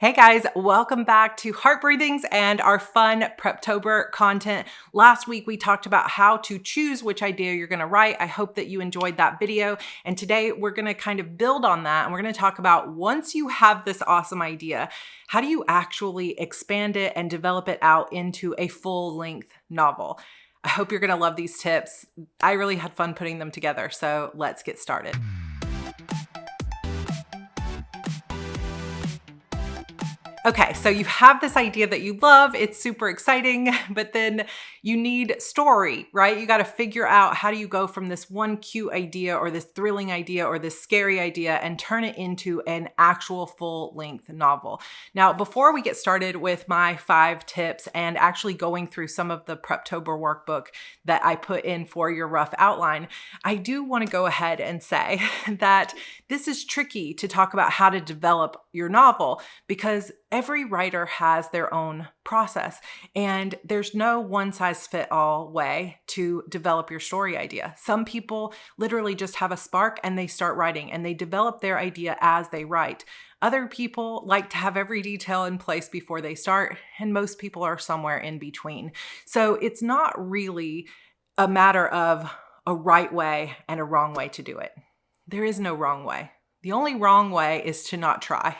Hey guys, welcome back to Heart Breathings and our fun Preptober content. Last week we talked about how to choose which idea you're going to write. I hope that you enjoyed that video. And today we're going to kind of build on that, and we're going to talk about once you have this awesome idea, how do you actually expand it and develop it out into a full-length novel? I hope you're going to love these tips. I really had fun putting them together, so let's get started. Okay, so you have this idea that you love, it's super exciting, but then you need story, right? You got to figure out how do you go from this one cute idea or this thrilling idea or this scary idea and turn it into an actual full-length novel. Now, before we get started with my 5 tips and actually going through some of the Preptober workbook that I put in for your rough outline, I do want to go ahead and say that this is tricky to talk about how to develop your novel because every writer has their own process, and there's no one-size-fits-all way to develop your story idea. Some people literally just have a spark and they start writing and they develop their idea as they write. Other people like to have every detail in place before they start, and most people are somewhere in between. So it's not really a matter of a right way and a wrong way to do it. There is no wrong way. The only wrong way is to not try.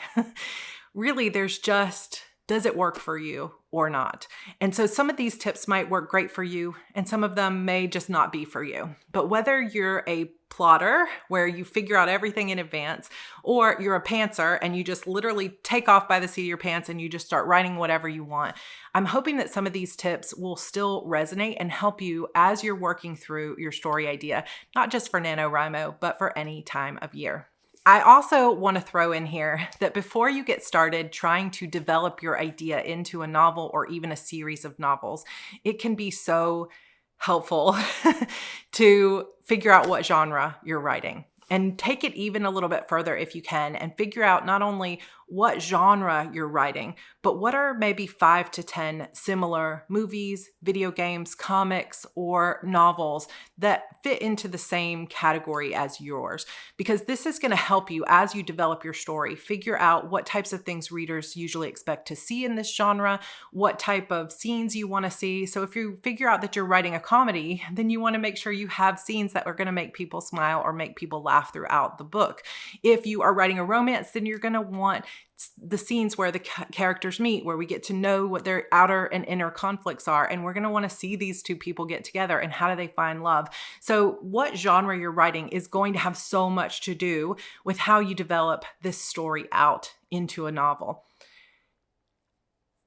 Really, there's just, does it work for you or not? And so some of these tips might work great for you, and some of them may just not be for you. But whether you're a plotter, where you figure out everything in advance, or you're a pantser and you just literally take off by the seat of your pants and you just start writing whatever you want, I'm hoping that some of these tips will still resonate and help you as you're working through your story idea, not just for NaNoWriMo, but for any time of year. I also want to throw in here that before you get started trying to develop your idea into a novel or even a series of novels, it can be so helpful to figure out what genre you're writing. And take it even a little bit further if you can, and figure out not only what genre you're writing, but what are maybe 5 to 10 similar movies, video games, comics, or novels that fit into the same category as yours. Because this is going to help you as you develop your story, figure out what types of things readers usually expect to see in this genre, what type of scenes you want to see. So if you figure out that you're writing a comedy, then you want to make sure you have scenes that are going to make people smile or make people laugh throughout the book. If you are writing a romance, then you're going to want the scenes where the characters meet, where we get to know what their outer and inner conflicts are. And we're going to want to see these two people get together and how do they find love. So what genre you're writing is going to have so much to do with how you develop this story out into a novel.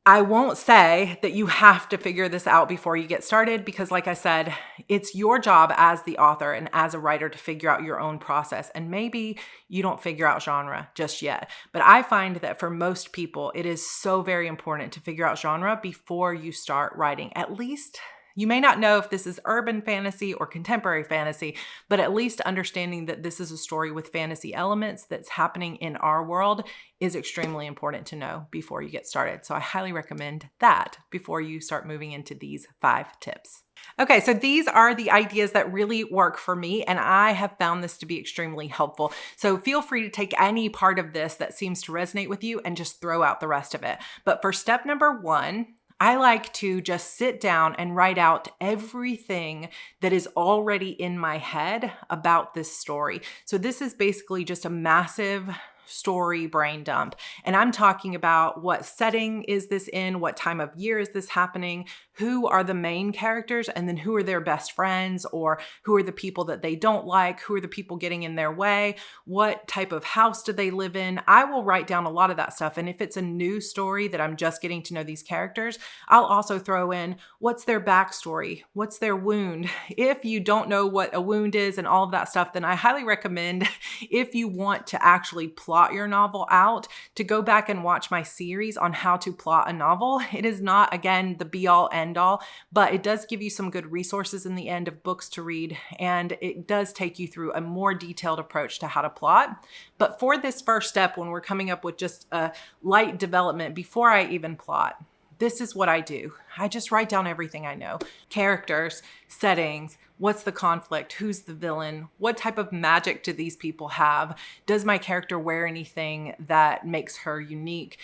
I won't say that you have to figure this out before you get started because, like I said, it's your job as the author and as a writer to figure out your own process. And maybe you don't figure out genre just yet. But I find that for most people, it is so very important to figure out genre before you start writing. At least you may not know if this is urban fantasy or contemporary fantasy, but at least understanding that this is a story with fantasy elements that's happening in our world is extremely important to know before you get started. So I highly recommend that before you start moving into these 5 tips. Okay, so these are the ideas that really work for me, and I have found this to be extremely helpful. So feel free to take any part of this that seems to resonate with you and just throw out the rest of it. But for step number 1, I like to just sit down and write out everything that is already in my head about this story. So this is basically just a massive story brain dump. And I'm talking about what setting is this in, what time of year is this happening, who are the main characters, and then who are their best friends, or who are the people that they don't like, who are the people getting in their way, what type of house do they live in. I will write down a lot of that stuff. And if it's a new story that I'm just getting to know these characters, I'll also throw in what's their backstory, what's their wound. If you don't know what a wound is and all of that stuff, then I highly recommend, if you want to actually plot your novel out, to go back and watch my series on how to plot a novel. It is not, again, the be-all end-all, but it does give you some good resources in the end of books to read, and it does take you through a more detailed approach to how to plot. But for this first step, when we're coming up with just a light development before I even plot, this is what I do. I just write down everything I know. Characters, settings, what's the conflict? Who's the villain? What type of magic do these people have? Does my character wear anything that makes her unique?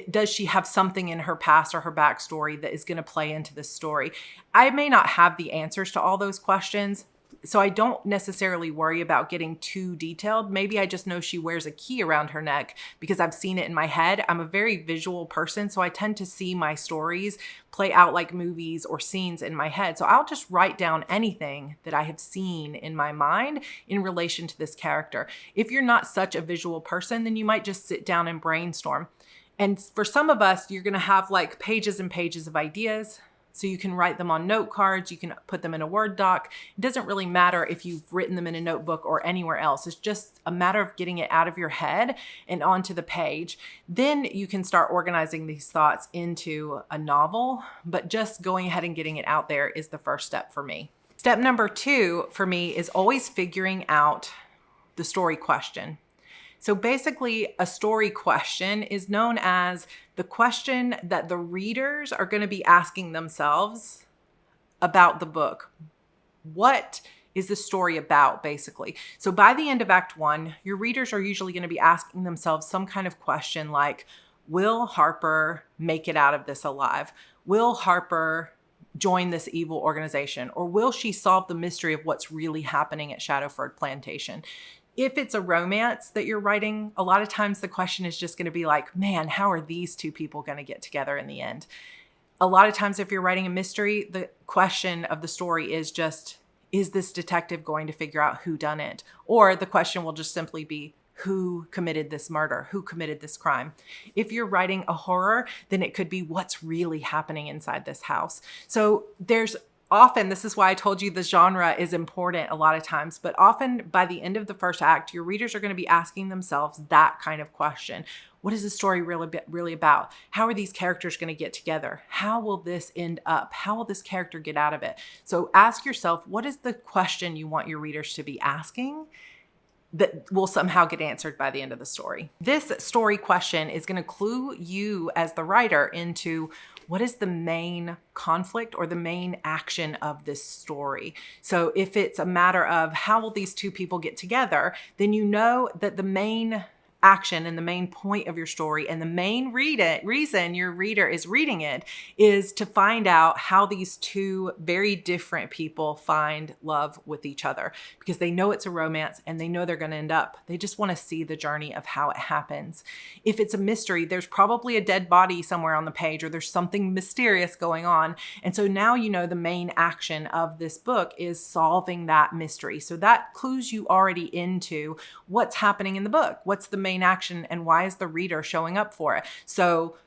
Does she have something in her past or her backstory that is going to play into this story? I may not have the answers to all those questions, so I don't necessarily worry about getting too detailed. Maybe I just know she wears a key around her neck because I've seen it in my head. I'm a very visual person, so I tend to see my stories play out like movies or scenes in my head. So I'll just write down anything that I have seen in my mind in relation to this character. If you're not such a visual person, then you might just sit down and brainstorm. And for some of us, you're going to have like pages and pages of ideas. So you can write them on note cards, you can put them in a Word doc. It doesn't really matter if you've written them in a notebook or anywhere else. It's just a matter of getting it out of your head and onto the page. Then you can start organizing these thoughts into a novel, but just going ahead and getting it out there is the first step for me. Step number 2 for me is always figuring out the story question. So basically, a story question is known as the question that the readers are going to be asking themselves about the book. What is the story about, basically? So by the end of Act 1, your readers are usually going to be asking themselves some kind of question like, will Harper make it out of this alive? Will Harper join this evil organization? Or will she solve the mystery of what's really happening at Shadowford Plantation? If it's a romance that you're writing, a lot of times the question is just going to be like, man, how are these two people going to get together in the end? A lot of times if you're writing a mystery, the question of the story is just, is this detective going to figure out who done it? Or the question will just simply be, who committed this murder? Who committed this crime? If you're writing a horror, then it could be what's really happening inside this house. So there's often, this is why I told you the genre is important a lot of times, but often by the end of the first act, your readers are going to be asking themselves that kind of question. What is the story really about? How are these characters going to get together? How will this end up? How will this character get out of it? So ask yourself, what is the question you want your readers to be asking that will somehow get answered by the end of the story? This story question is going to clue you as the writer into what is the main conflict or the main action of this story. So if it's a matter of how will these two people get together, then you know that the main action and the main point of your story and the main reason your reader is reading it is to find out how these two very different people find love with each other, because they know it's a romance and they know they're going to end up. They just want to see the journey of how it happens. If it's a mystery, there's probably a dead body somewhere on the page or there's something mysterious going on. And so now you know the main action of this book is solving that mystery. So that clues you already into what's happening in the book. What's the main action and why is the reader showing up for it? So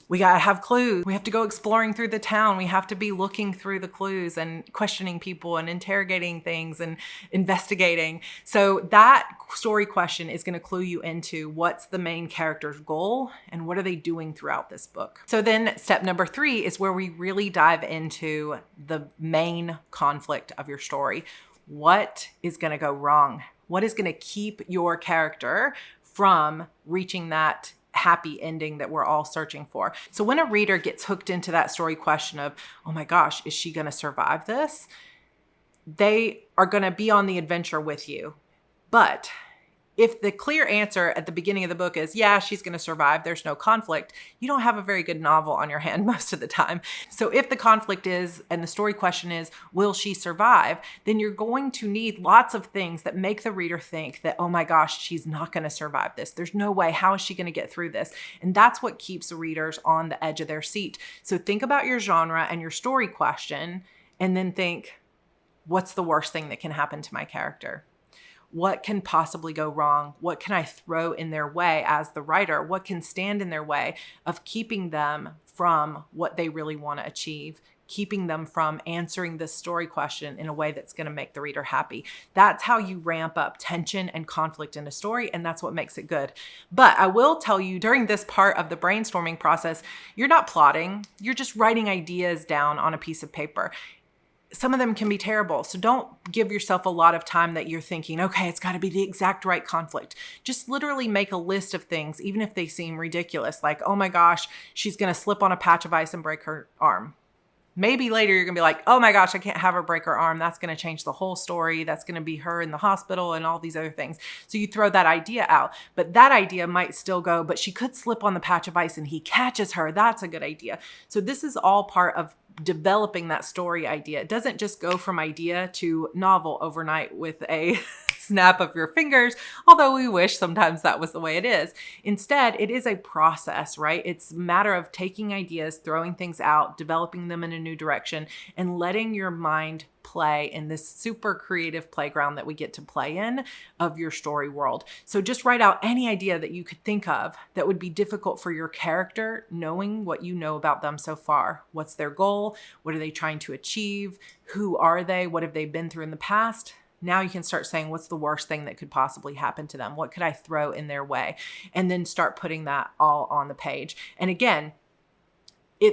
we got to have clues. We have to go exploring through the town. We have to be looking through the clues and questioning people and interrogating things and investigating. So that story question is going to clue you into what's the main character's goal and what are they doing throughout this book. So then step number 3 is where we really dive into the main conflict of your story. What is going to go wrong? What is going to keep your character from reaching that happy ending that we're all searching for? So when a reader gets hooked into that story question of, oh my gosh, is she going to survive this? They are going to be on the adventure with you. But if the clear answer at the beginning of the book is, yeah, she's going to survive, there's no conflict, you don't have a very good novel on your hand most of the time. So if the conflict is, and the story question is, will she survive? Then you're going to need lots of things that make the reader think that, oh my gosh, she's not going to survive this. There's no way. How is she going to get through this? And that's what keeps the readers on the edge of their seat. So think about your genre and your story question, and then think, what's the worst thing that can happen to my character? What can possibly go wrong? What can I throw in their way as the writer? What can stand in their way of keeping them from what they really want to achieve, keeping them from answering this story question in a way that's going to make the reader happy? That's how you ramp up tension and conflict in a story, and that's what makes it good. But I will tell you, during this part of the brainstorming process, you're not plotting. You're just writing ideas down on a piece of paper. some of them can be terrible. So don't give yourself a lot of time that you're thinking, okay, it's got to be the exact right conflict. Just literally make a list of things, even if they seem ridiculous, like, oh my gosh, she's going to slip on a patch of ice and break her arm. Maybe later you're going to be like, oh my gosh, I can't have her break her arm. That's going to change the whole story. That's going to be her in the hospital and all these other things. So you throw that idea out, but that idea might still go, but she could slip on the patch of ice and he catches her. That's a good idea. So this is all part of developing that story idea. It doesn't just go from idea to novel overnight with a snap of your fingers, although we wish sometimes that was the way it is. Instead, it is a process, right? It's a matter of taking ideas, throwing things out, developing them in a new direction, and letting your mind play in this super creative playground that we get to play in of your story world. So just write out any idea that you could think of that would be difficult for your character, knowing what you know about them so far. What's their goal? What are they trying to achieve? Who are they? What have they been through in the past? Now you can start saying, what's the worst thing that could possibly happen to them? What could I throw in their way? And then start putting that all on the page. And again,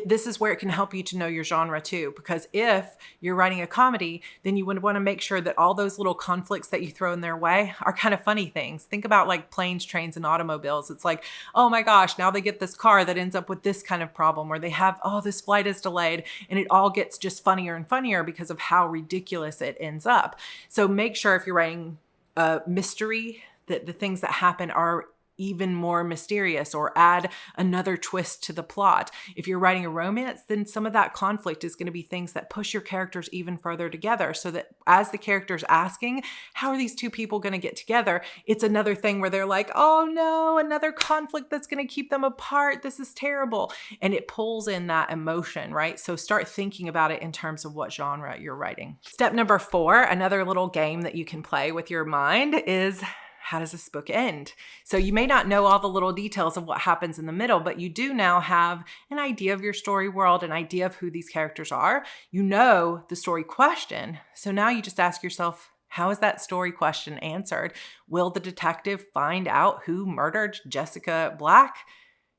this is where it can help you to know your genre too, because if you're writing a comedy, then you would want to make sure that all those little conflicts that you throw in their way are kind of funny things. Think about like planes, trains, and automobiles. It's like, oh my gosh, now they get this car that ends up with this kind of problem, or they have, oh, this flight is delayed, and it all gets just funnier and funnier because of how ridiculous it ends up. So make sure if you're writing a mystery that the things that happen are even more mysterious, or add another twist to the plot. If you're writing a romance, then some of that conflict is going to be things that push your characters even further together, so that as the character's asking, how are these two people going to get together? It's another thing where they're like, oh no, another conflict that's going to keep them apart. This is terrible. And it pulls in that emotion, right? So start thinking about it in terms of what genre you're writing. Step number 4, another little game that you can play with your mind is, how does this book end? So you may not know all the little details of what happens in the middle, but you do now have an idea of your story world, an idea of who these characters are. You know the story question. So now you just ask yourself, how is that story question answered? Will the detective find out who murdered Jessica Black?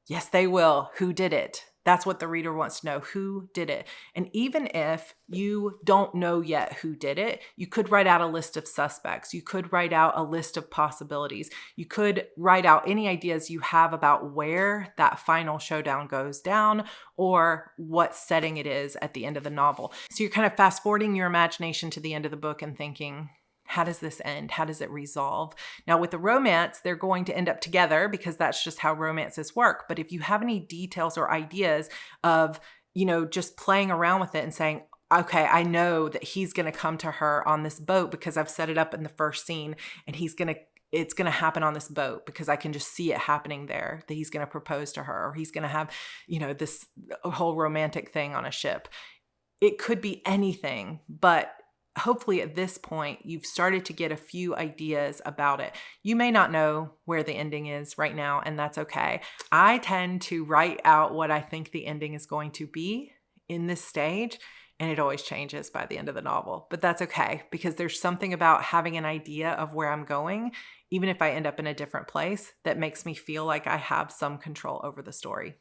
Yes, they will. Who did it? That's what the reader wants to know. Who did it? And even if you don't know yet who did it, you could write out a list of suspects. You could write out a list of possibilities. You could write out any ideas you have about where that final showdown goes down, or what setting it is at the end of the novel. So you're kind of fast forwarding your imagination to the end of the book and thinking, how does this end? How does it resolve? Now with the romance, they're going to end up together because that's just how romances work. But if you have any details or ideas of, just playing around with it and saying, okay, I know that he's going to come to her on this boat because I've set it up in the first scene, and it's going to happen on this boat because I can just see it happening there, that he's going to propose to her, or he's going to have, this whole romantic thing on a ship. It could be anything, but hopefully at this point, you've started to get a few ideas about it. You may not know where the ending is right now, and that's okay. I tend to write out what I think the ending is going to be in this stage, and it always changes by the end of the novel. But that's okay, because there's something about having an idea of where I'm going, even if I end up in a different place, that makes me feel like I have some control over the story.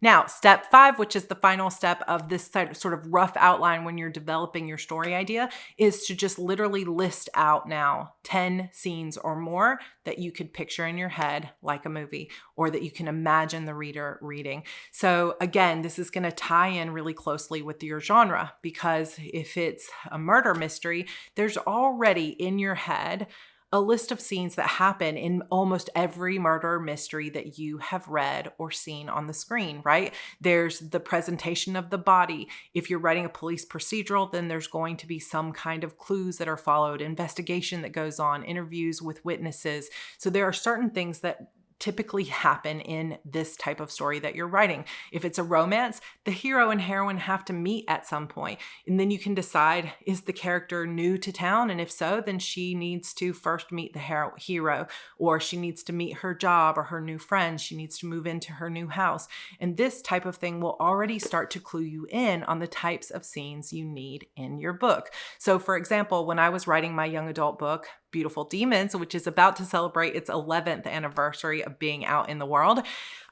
Now, step 5, which is the final step of this sort of rough outline when you're developing your story idea, is to just literally list out now 10 scenes or more that you could picture in your head like a movie, or that you can imagine the reader reading. So again, this is going to tie in really closely with your genre, because if it's a murder mystery, there's already in your head a list of scenes that happen in almost every murder mystery that you have read or seen on the screen, right? There's the presentation of the body. If you're writing a police procedural, then there's going to be some kind of clues that are followed, investigation that goes on, interviews with witnesses. So there are certain things that typically happen in this type of story that you're writing. If it's a romance, the hero and heroine have to meet at some point. And then you can decide, is the character new to town? And if so, then she needs to first meet the hero, or she needs to meet her job or her new friends. She needs to move into her new house. And this type of thing will already start to clue you in on the types of scenes you need in your book. So for example, when I was writing my young adult book, Beautiful Demons, which is about to celebrate its 11th anniversary of being out in the world,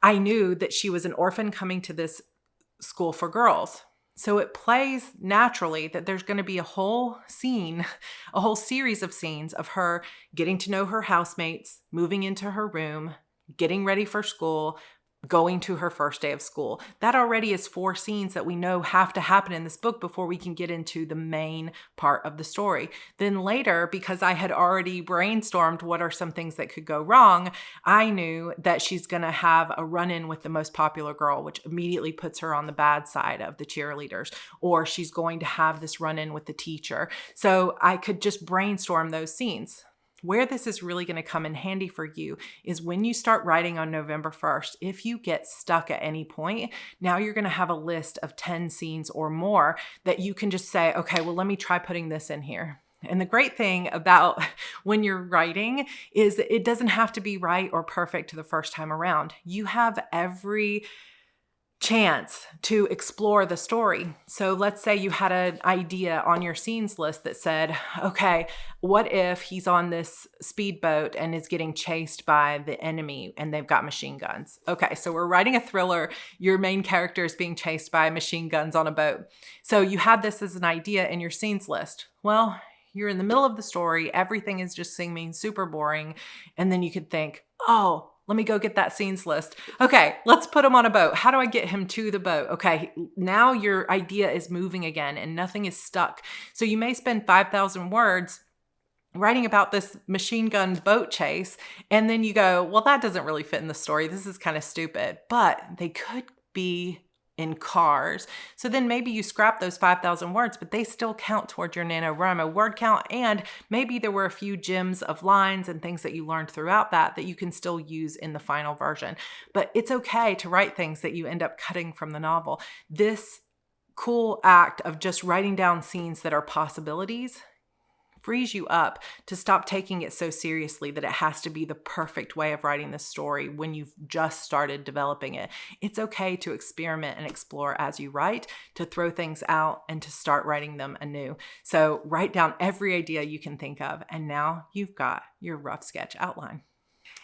I knew that she was an orphan coming to this school for girls. So it plays naturally that there's going to be a whole scene, a whole series of scenes of her getting to know her housemates, moving into her room, getting ready for school, going to her first day of school. That already is 4 scenes that we know have to happen in this book before we can get into the main part of the story. Then later, because I had already brainstormed what are some things that could go wrong, I knew that she's going to have a run-in with the most popular girl, which immediately puts her on the bad side of the cheerleaders, or she's going to have this run-in with the teacher. So I could just brainstorm those scenes. Where this is really going to come in handy for you is when you start writing on November 1st. If you get stuck at any point, now you're going to have a list of 10 scenes or more that you can just say, okay, well, let me try putting this in here. And the great thing about when you're writing is that it doesn't have to be right or perfect the first time around. You have every chance to explore the story. So let's say you had an idea on your scenes list that said, okay, what if he's on this speedboat and is getting chased by the enemy and they've got machine guns? Okay, so we're writing a thriller. Your main character is being chased by machine guns on a boat. So you had this as an idea in your scenes list. Well, you're in the middle of the story. Everything is just seeming super boring. And then you could think, oh, let me go get that scenes list. Okay, let's put him on a boat. How do I get him to the boat? Okay, now your idea is moving again and nothing is stuck. So you may spend 5,000 words writing about this machine gun boat chase, and then you go, well, that doesn't really fit in the story. This is kind of stupid, but they could be in cars. So then maybe you scrap those 5,000 words, but they still count toward your NaNoWriMo word count. And maybe there were a few gems of lines and things that you learned throughout that you can still use in the final version. But it's okay to write things that you end up cutting from the novel. This cool act of just writing down scenes that are possibilities frees you up to stop taking it so seriously that it has to be the perfect way of writing this story when you've just started developing it. It's okay to experiment and explore as you write, to throw things out and to start writing them anew. So write down every idea you can think of, and now you've got your rough sketch outline.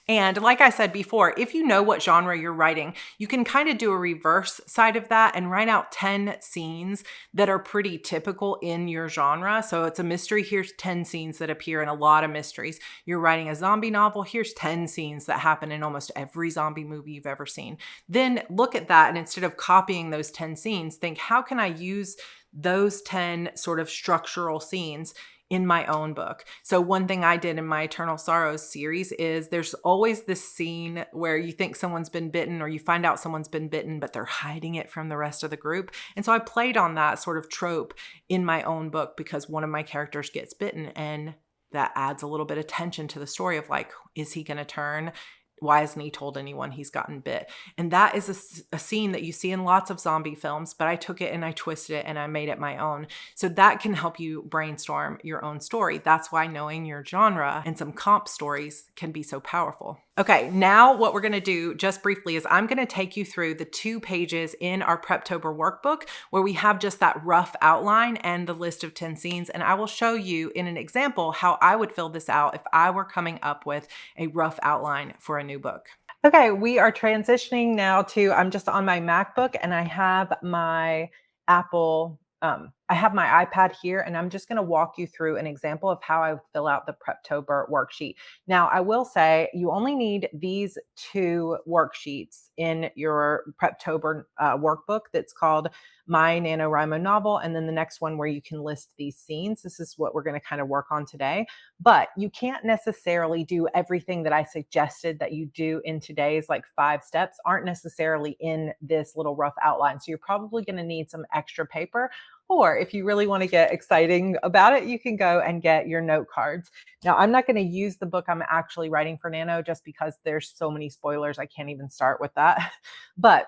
And like I said before, if you know what genre you're writing, you can kind of do a reverse side of that and write out 10 scenes that are pretty typical in your genre. So it's a mystery. Here's 10 scenes that appear in a lot of mysteries. You're writing a zombie novel. Here's 10 scenes that happen in almost every zombie movie you've ever seen. Then look at that, and instead of copying those 10 scenes, think, how can I use those 10 sort of structural scenes in my own book? So one thing I did in my Eternal Sorrows series is there's always this scene where you think someone's been bitten, or you find out someone's been bitten, but they're hiding it from the rest of the group. And so I played on that sort of trope in my own book because one of my characters gets bitten, and that adds a little bit of tension to the story of like, is he going to turn? Why hasn't he told anyone he's gotten bit? And that is a scene that you see in lots of zombie films, but I took it and I twisted it and I made it my own. So that can help you brainstorm your own story. That's why knowing your genre and some comp stories can be so powerful. Okay, now what we're going to do just briefly is I'm going to take you through the 2 pages in our Preptober workbook where we have just that rough outline and the list of 10 scenes. And I will show you in an example how I would fill this out if I were coming up with a rough outline for a new book. Okay, we are transitioning now to, I'm just on my MacBook and I have my Apple, I have my iPad here, and I'm just going to walk you through an example of how I would fill out the Preptober worksheet. Now, I will say you only need these 2 worksheets in your Preptober workbook that's called My NaNoWriMo Novel, and then the next one where you can list these scenes. This is what we're going to kind of work on today. But you can't necessarily do everything that I suggested that you do in today's like 5 steps aren't necessarily in this little rough outline. So you're probably going to need some extra paper. Or if you really want to get exciting about it, you can go and get your note cards. Now, I'm not going to use the book I'm actually writing for Nano just because there's so many spoilers. I can't even start with that. But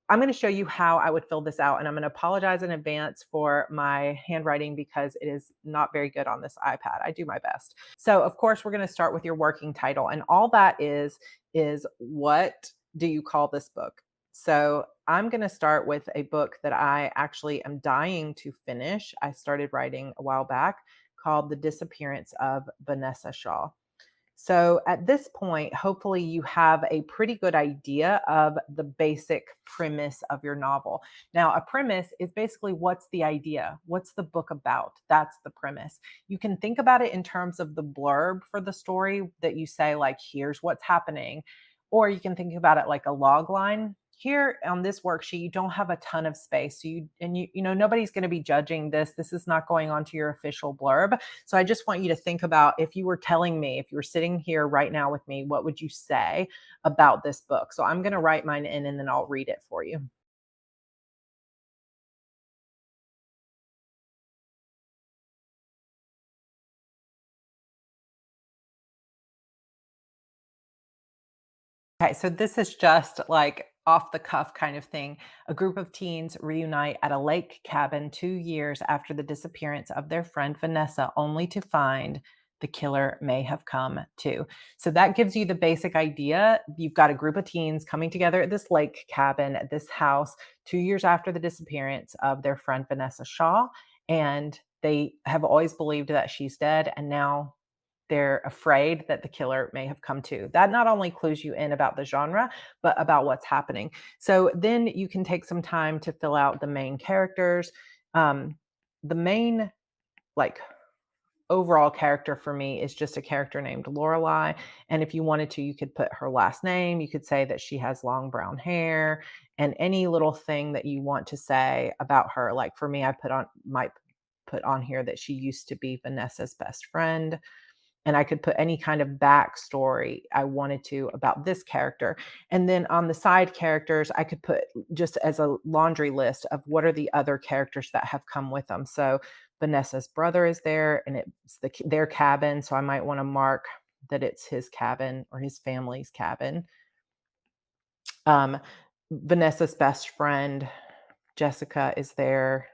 I'm going to show you how I would fill this out. And I'm going to apologize in advance for my handwriting because it is not very good on this iPad. I do my best. So of course, we're going to start with your working title. And all that is what do you call this book? So I'm going to start with a book that I actually am dying to finish. I started writing a while back, called The Disappearance of Vanessa Shaw. So at this point, hopefully you have a pretty good idea of the basic premise of your novel. Now, a premise is basically what's the idea? What's the book about? That's the premise. You can think about it in terms of the blurb for the story that you say, like, here's what's happening. Or you can think about it like a log line. Here on this worksheet, you don't have a ton of space. So nobody's going to be judging this. This is not going onto your official blurb. So I just want you to think about, if you were telling me, if you were sitting here right now with me, what would you say about this book? So I'm going to write mine in and then I'll read it for you. Okay, so this is just like off the cuff kind of thing. A group of teens reunite at a lake cabin 2 years after the disappearance of their friend Vanessa, only to find the killer may have come too. So that gives you the basic idea. You've got a group of teens coming together at this lake cabin at this house 2 years after the disappearance of their friend Vanessa Shaw. And they have always believed that she's dead. And now they're afraid that the killer may have come to. That not only clues you in about the genre, but about what's happening. So then you can take some time to fill out the main characters. The main, like, overall character for me is just a character named Lorelai. And if you wanted to, you could put her last name. You could say that she has long brown hair and any little thing that you want to say about her. Like for me, might put on here that she used to be Vanessa's best friend, and I could put any kind of backstory I wanted to about this character. And then on the side characters, I could put just as a laundry list of what are the other characters that have come with them. So Vanessa's brother is there, and it's their cabin. So I might want to mark that it's his cabin or his family's cabin. Um, Vanessa's best friend, Jessica, is there,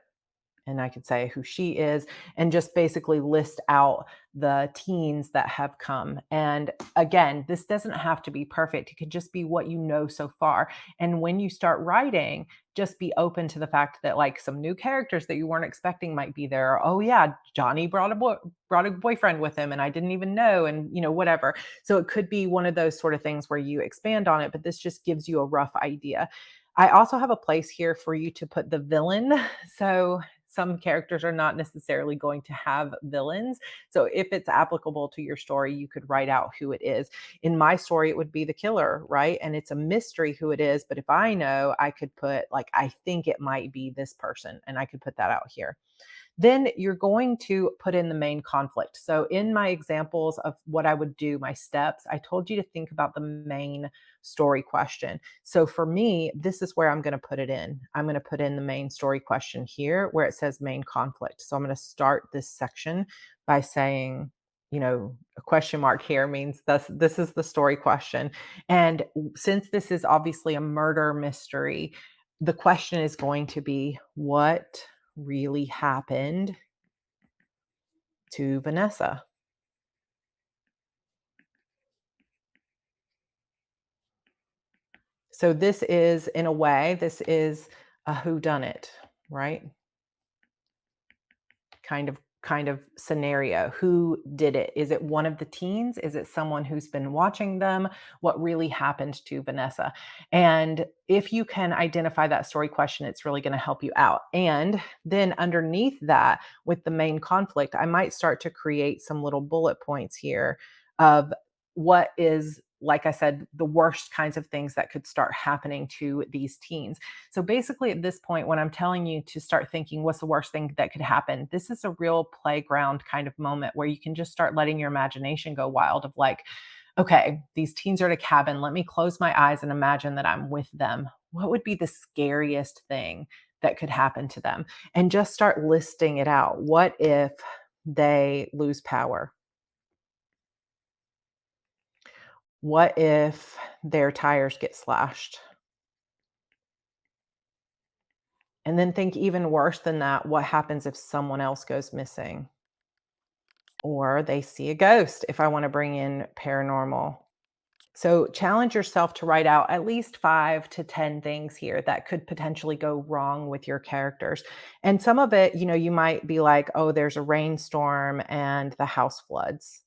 and I could say who she is and just basically list out the teens that have come. And again, this doesn't have to be perfect. It could just be what you know so far. And when you start writing, just be open to the fact that like some new characters that you weren't expecting might be there. Or, oh yeah, Johnny brought a boyfriend with him and I didn't even know, and whatever. So it could be one of those sort of things where you expand on it, but this just gives you a rough idea. I also have a place here for you to put the villain. So some characters are not necessarily going to have villains. So if it's applicable to your story, you could write out who it is. In my story, it would be the killer, right? And it's a mystery who it is. But if I know, I could put, like, I think it might be this person, and I could put that out here. Then you're going to put in the main conflict. So in my examples of what I would do, my steps, I told you to think about the main story question. So for me, this is where I'm going to put it in. I'm going to put in the main story question here where it says main conflict. So I'm going to start this section by saying, a question mark here means this is the story question. And since this is obviously a murder mystery, the question is going to be, what really happened to Vanessa? So this is, in a way, this is a whodunit, right? Kind of scenario. Who did it? Is it one of the teens? Is it someone who's been watching them? What really happened to Vanessa? And if you can identify that story question, it's really going to help you out. And then underneath that, with the main conflict, I might start to create some little bullet points here of what is, like I said, the worst kinds of things that could start happening to these teens. So basically, at this point, when I'm telling you to start thinking, what's the worst thing that could happen? This is a real playground kind of moment where you can just start letting your imagination go wild of like, okay, these teens are at a cabin. Let me close my eyes and imagine that I'm with them. What would be the scariest thing that could happen to them? And just start listing it out. What if they lose power? What if their tires get slashed? And then think even worse than that, what happens if someone else goes missing? Or they see a ghost, if I want to bring in paranormal. So challenge yourself to write out at least 5 to 10 things here that could potentially go wrong with your characters. And some of it, you might be like, oh, there's a rainstorm and the house floods.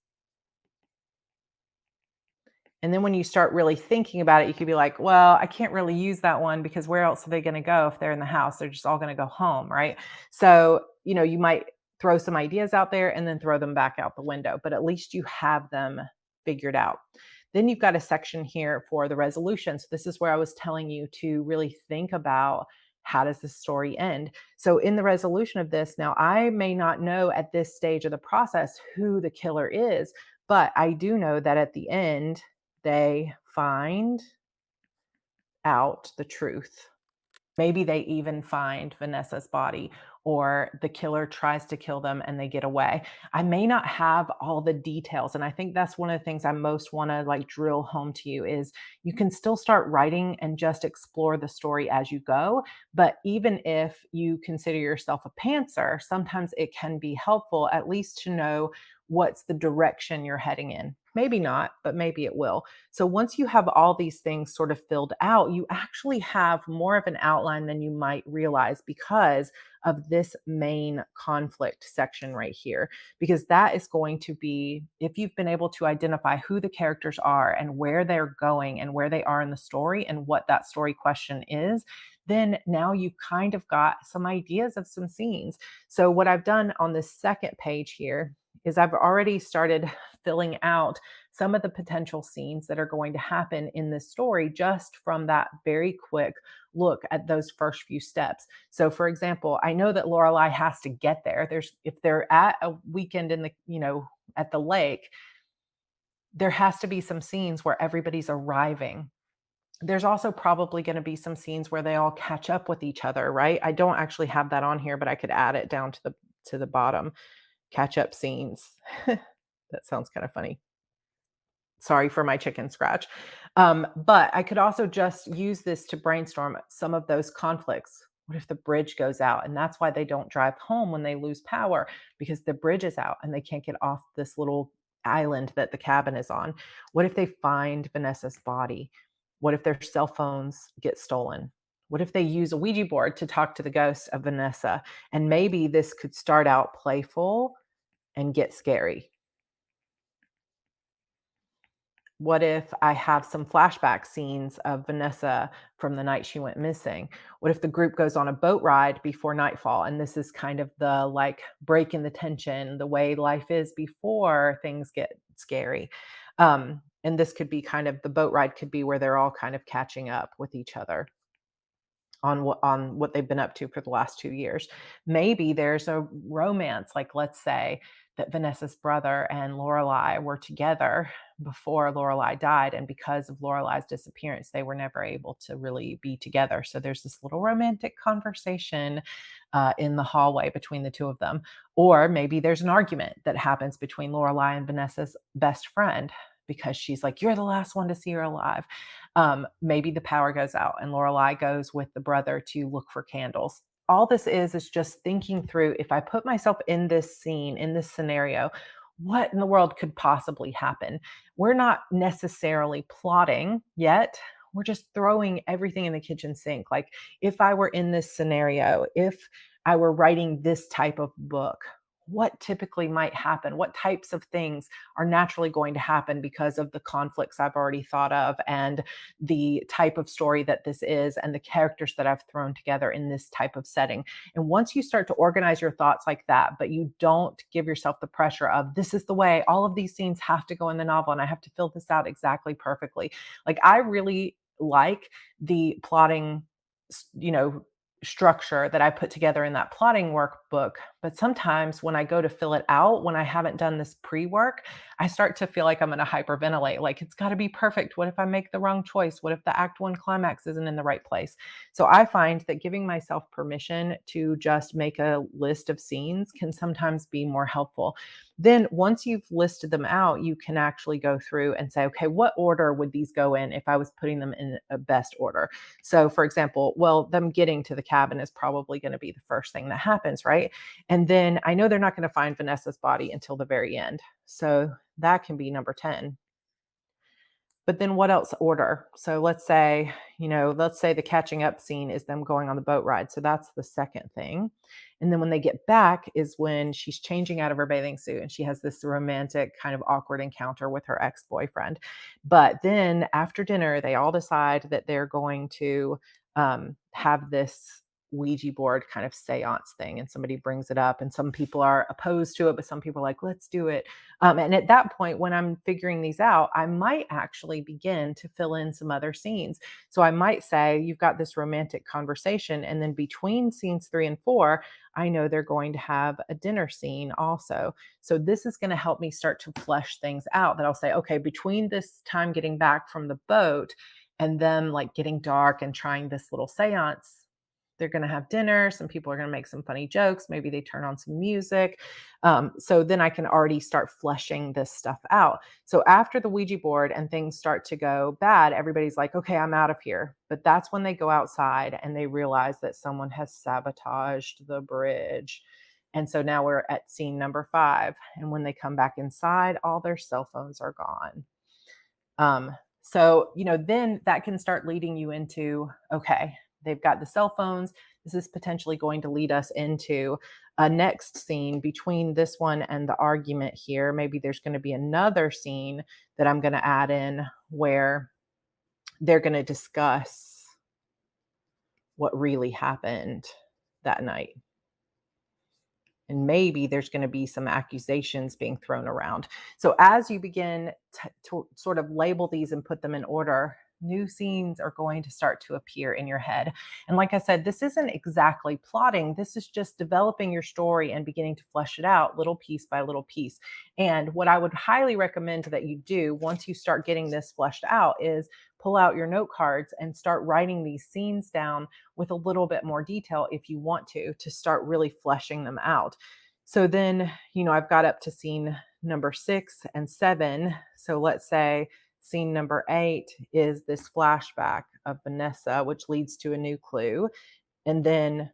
And then when you start really thinking about it, you could be like, well, I can't really use that one because where else are they going to go if they're in the house? They're just all going to go home, right? So, you might throw some ideas out there and then throw them back out the window, but at least you have them figured out. Then you've got a section here for the resolution. So this is where I was telling you to really think about, how does this story end? So in the resolution of this, now I may not know at this stage of the process who the killer is, but I do know that at the end, they find out the truth. Maybe they even find Vanessa's body, or the killer tries to kill them and they get away. I may not have all the details. And I think that's one of the things I most want to like drill home to you is you can still start writing and just explore the story as you go. But even if you consider yourself a pantser, sometimes it can be helpful at least to know what's the direction you're heading in. Maybe not, but maybe it will. So once you have all these things sort of filled out, you actually have more of an outline than you might realize because of this main conflict section right here. Because that is going to be, if you've been able to identify who the characters are and where they're going and where they are in the story and what that story question is, then now you've kind of got some ideas of some scenes. So what I've done on this second page here is I've already started filling out some of the potential scenes that are going to happen in this story just from that very quick look at those first few steps. So for example, I know that Lorelai has to get there. If they're at a weekend in the, at the lake, there has to be some scenes where everybody's arriving. There's also probably going to be some scenes where they all catch up with each other, right? I don't actually have that on here, but I could add it down to the bottom. Catch up scenes. That sounds kind of funny. Sorry for my chicken scratch. But I could also just use this to brainstorm some of those conflicts. What if the bridge goes out? And that's why they don't drive home when they lose power, because the bridge is out and they can't get off this little island that the cabin is on. What if they find Vanessa's body? What if their cell phones get stolen? What if they use a Ouija board to talk to the ghost of Vanessa? And maybe this could start out playful and get scary. What if I have some flashback scenes of Vanessa from the night she went missing? What if the group goes on a boat ride before nightfall? And this is kind of the like break in the tension, the way life is before things get scary. And this could be kind of the boat ride could be where they're all kind of catching up with each other on what they've been up to for the last 2 years. Maybe there's a romance, like let's say that Vanessa's brother and Lorelai were together before Lorelai died, and because of Lorelai's disappearance, they were never able to really be together. So there's this little romantic conversation in the hallway between the two of them. Or maybe there's an argument that happens between Lorelai and Vanessa's best friend because she's like, "You're the last one to see her alive." Maybe the power goes out and Lorelai goes with the brother to look for candles. All this is just thinking through, if I put myself in this scene, in this scenario, what in the world could possibly happen? We're not necessarily plotting yet. We're just throwing everything in the kitchen sink. Like if I were in this scenario, if I were writing this type of book, what typically might happen? What types of things are naturally going to happen because of the conflicts I've already thought of and the type of story that this is and the characters that I've thrown together in this type of setting. And once you start to organize your thoughts like that, but you don't give yourself the pressure of this is the way all of these scenes have to go in the novel and I have to fill this out exactly perfectly. Like I really like the plotting, you know, structure that I put together in that plotting workbook. But sometimes when I go to fill it out, when I haven't done this pre-work, I start to feel like I'm going to hyperventilate. Like it's got to be perfect. What if I make the wrong choice? What if the act one climax isn't in the right place? So I find that giving myself permission to just make a list of scenes can sometimes be more helpful. Then once you've listed them out, you can actually go through and say, okay, what order would these go in if I was putting them in a best order? So for example, well, them getting to the cabin is probably going to be the first thing that happens, right? And then I know they're not going to find Vanessa's body until the very end. So that can be number 10. But then what else order? So let's say the catching up scene is them going on the boat ride. So that's the second thing. And then when they get back is when she's changing out of her bathing suit and she has this romantic kind of awkward encounter with her ex-boyfriend. But then after dinner, they all decide that they're going to have this Ouija board kind of seance thing. And somebody brings it up, and some people are opposed to it, but some people are like, let's do it. And at that point, when I'm figuring these out, I might actually begin to fill in some other scenes. So I might say, you've got this romantic conversation, and then between scenes 3 and 4, I know they're going to have a dinner scene also. So this is going to help me start to flesh things out that I'll say, okay, between this time getting back from the boat and them like getting dark and trying this little seance, they're going to have dinner. Some people are going to make some funny jokes. Maybe they turn on some music. So then I can already start fleshing this stuff out. So after the Ouija board and things start to go bad, everybody's like, okay, I'm out of here. But that's when they go outside and they realize that someone has sabotaged the bridge. And so now we're at scene number 5. And when they come back inside, all their cell phones are gone. Then that can start leading you into, okay, they've got the cell phones. This is potentially going to lead us into a next scene between this one and the argument here. Maybe there's going to be another scene that I'm going to add in where they're going to discuss what really happened that night. And maybe there's going to be some accusations being thrown around. So as you begin to sort of label these and put them in order, new scenes are going to start to appear in your head. And like I said, this isn't exactly plotting. This is just developing your story and beginning to flesh it out little piece by little piece. And what I would highly recommend that you do once you start getting this fleshed out is pull out your note cards and start writing these scenes down with a little bit more detail if you want to start really fleshing them out. So then, I've got up to scene number 6 and 7. So let's say scene number 8 is this flashback of Vanessa, which leads to a new clue. And then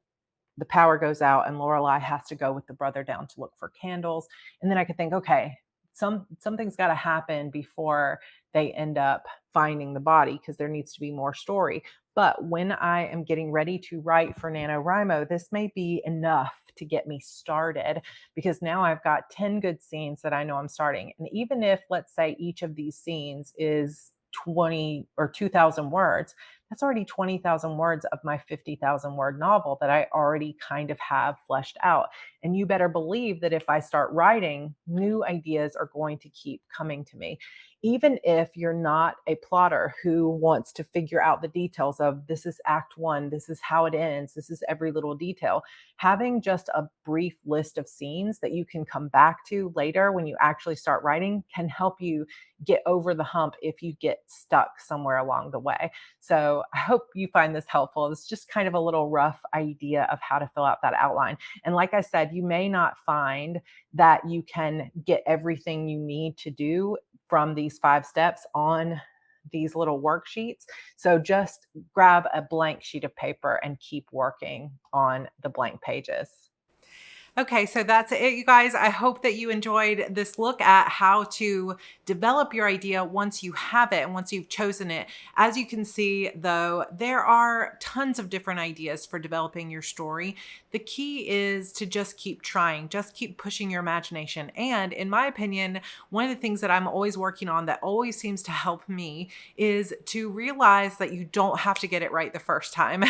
the power goes out and Lorelai has to go with the brother down to look for candles. And then I could think, okay, something's got to happen before they end up finding the body because there needs to be more story. But when I am getting ready to write for NaNoWriMo, this may be enough to get me started because now I've got 10 good scenes that I know I'm starting. And even if, let's say, each of these scenes is 20 or 2,000 words, that's already 20,000 words of my 50,000 word novel that I already kind of have fleshed out. And you better believe that if I start writing, new ideas are going to keep coming to me. Even if you're not a plotter who wants to figure out the details of this is act 1, this is how it ends, this is every little detail, having just a brief list of scenes that you can come back to later when you actually start writing can help you get over the hump if you get stuck somewhere along the way. So I hope you find this helpful. It's just kind of a little rough idea of how to fill out that outline. And like I said, you may not find that you can get everything you need to do from these 5 steps on these little worksheets. So just grab a blank sheet of paper and keep working on the blank pages. Okay, so that's it, you guys. I hope that you enjoyed this look at how to develop your idea once you have it and once you've chosen it. As you can see, though, there are tons of different ideas for developing your story. The key is to just keep trying, just keep pushing your imagination. And in my opinion, one of the things that I'm always working on that always seems to help me is to realize that you don't have to get it right the first time.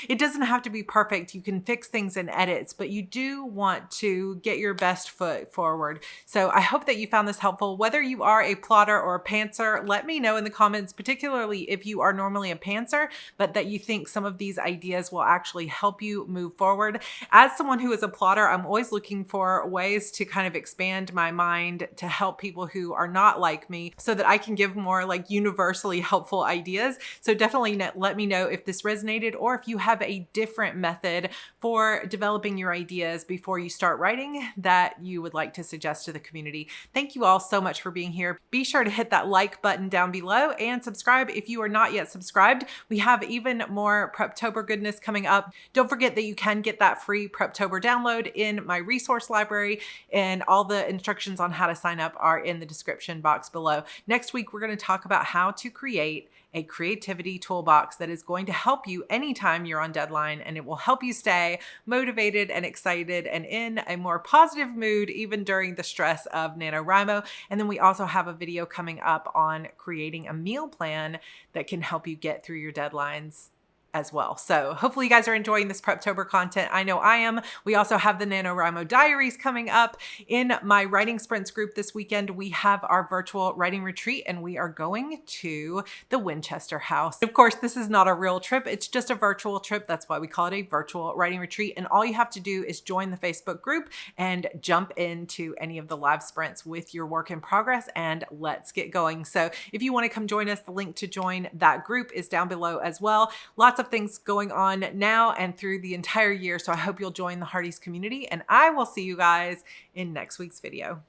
It doesn't have to be perfect. You can fix things in edits, but you do want to get your best foot forward. So I hope that you found this helpful. Whether you are a plotter or a pantser, let me know in the comments, particularly if you are normally a pantser, but that you think some of these ideas will actually help you move forward. As someone who is a plotter, I'm always looking for ways to kind of expand my mind to help people who are not like me so that I can give more like universally helpful ideas. So definitely let me know if this resonated or if you have a different method for developing your ideas before you start writing that you would like to suggest to the community. Thank you all so much for being here. Be sure to hit that like button down below and subscribe if you are not yet subscribed. We have even more Preptober goodness coming up. Don't forget that you can get that free Preptober download in my resource library, and all the instructions on how to sign up are in the description box below. Next week, we're going to talk about how to create a creativity toolbox that is going to help you anytime you're on deadline, and it will help you stay motivated and excited and in a more positive mood even during the stress of NaNoWriMo. And then we also have a video coming up on creating a meal plan that can help you get through your deadlines as well. So hopefully you guys are enjoying this Preptober content. I know I am. We also have the NaNoWriMo diaries coming up. In my writing sprints group this weekend, we have our virtual writing retreat, and we are going to the Winchester house. Of course, this is not a real trip. It's just a virtual trip. That's why we call it a virtual writing retreat. And all you have to do is join the Facebook group and jump into any of the live sprints with your work in progress, and let's get going. So if you want to come join us, the link to join that group is down below as well. Lots of things going on now and through the entire year. So I hope you'll join the Hearties community, and I will see you guys in next week's video.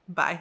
Bye.